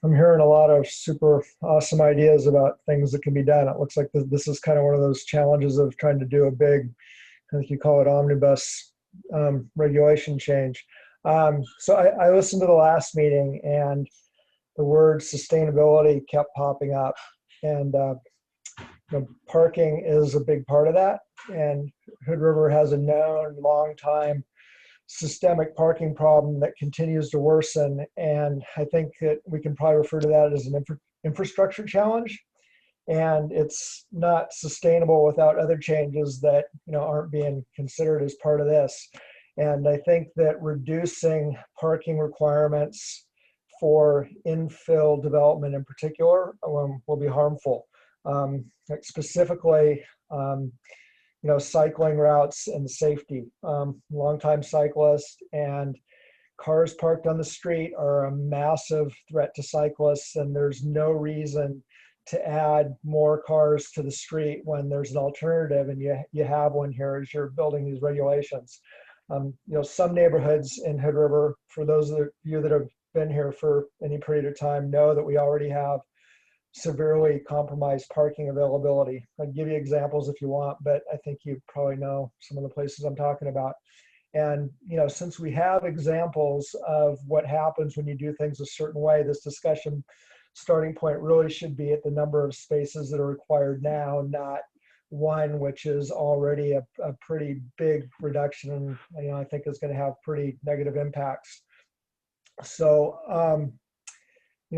I'm hearing a lot of super awesome ideas about things that can be done. It looks like this is kind of one of those challenges of trying to do a big, I think you call it omnibus regulation change. So I listened to the last meeting, and the word sustainability kept popping up, and parking is a big part of that. And Hood River has a known long time systemic parking problem that continues to worsen. And I think that we can probably refer to that as an infrastructure challenge. And it's not sustainable without other changes that aren't being considered as part of this. And I think that reducing parking requirements for infill development in particular will be harmful. Like specifically, cycling routes and safety. Longtime cyclists and cars parked on the street are a massive threat to cyclists, and there's no reason to add more cars to the street when there's an alternative, and you have one here as you're building these regulations. Some neighborhoods in Hood River, for those of you that have been here for any period of time, know that we already have severely compromised parking availability. I can give you examples if you want, but I think you probably know some of the places I'm talking about. And since we have examples of what happens when you do things a certain way, this discussion starting point really should be at the number of spaces that are required now, not one which is already a pretty big reduction, and I think is going to have pretty negative impacts. So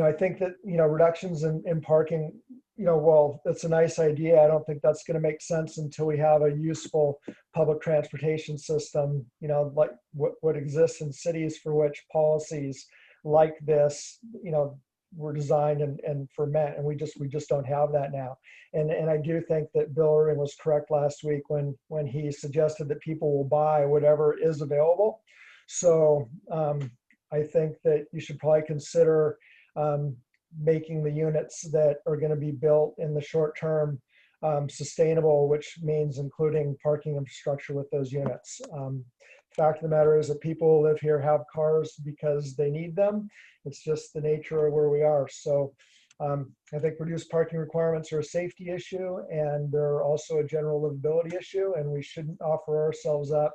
I think that reductions in parking, well, it's a nice idea. I don't think that's going to make sense until we have a useful public transportation system, like what exists in cities for which policies like this, were designed and ferment, and we just don't have that now. And I do think that Bill Irving was correct last week when he suggested that people will buy whatever is available. So I think that you should probably consider making the units that are going to be built in the short term sustainable, which means including parking infrastructure with those units. Fact of the matter is that people who live here have cars because they need them. It's just the nature of where we are. So I think reduced parking requirements are a safety issue, and they're also a general livability issue, and we shouldn't offer ourselves up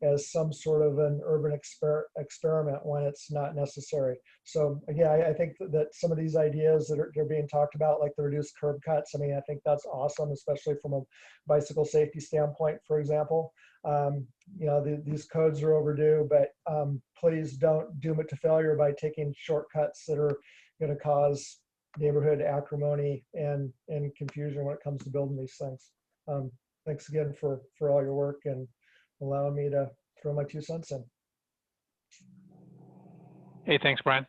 as some sort of an urban experiment when it's not necessary. So again, I think that some of these ideas that are being talked about, like the reduced curb cuts, I think that's awesome, especially from a bicycle safety standpoint, for example. These codes are overdue, but please don't doom it to failure by taking shortcuts that are going to cause neighborhood acrimony and confusion when it comes to building these things. Thanks again for all your work and allowing me to throw my 2 cents in. Hey, thanks, Brian.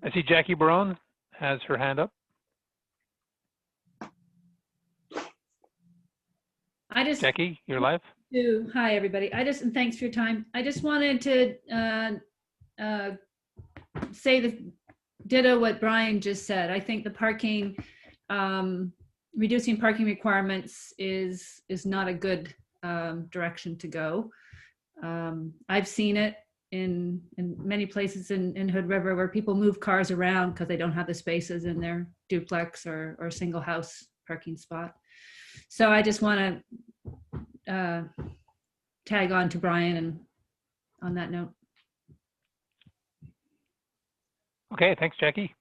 I see Jacquie Barone has her hand up. Jacquie, you're live. Hi, everybody. And thanks for your time. I just wanted to say the ditto what Brian just said. I think the parking, reducing parking requirements is not a good direction to go. I've seen it in many places in Hood River where people move cars around because they don't have the spaces in their duplex or single house parking spot. So I just want to tag on to Brian and on that note. Okay, thanks, Jacquie.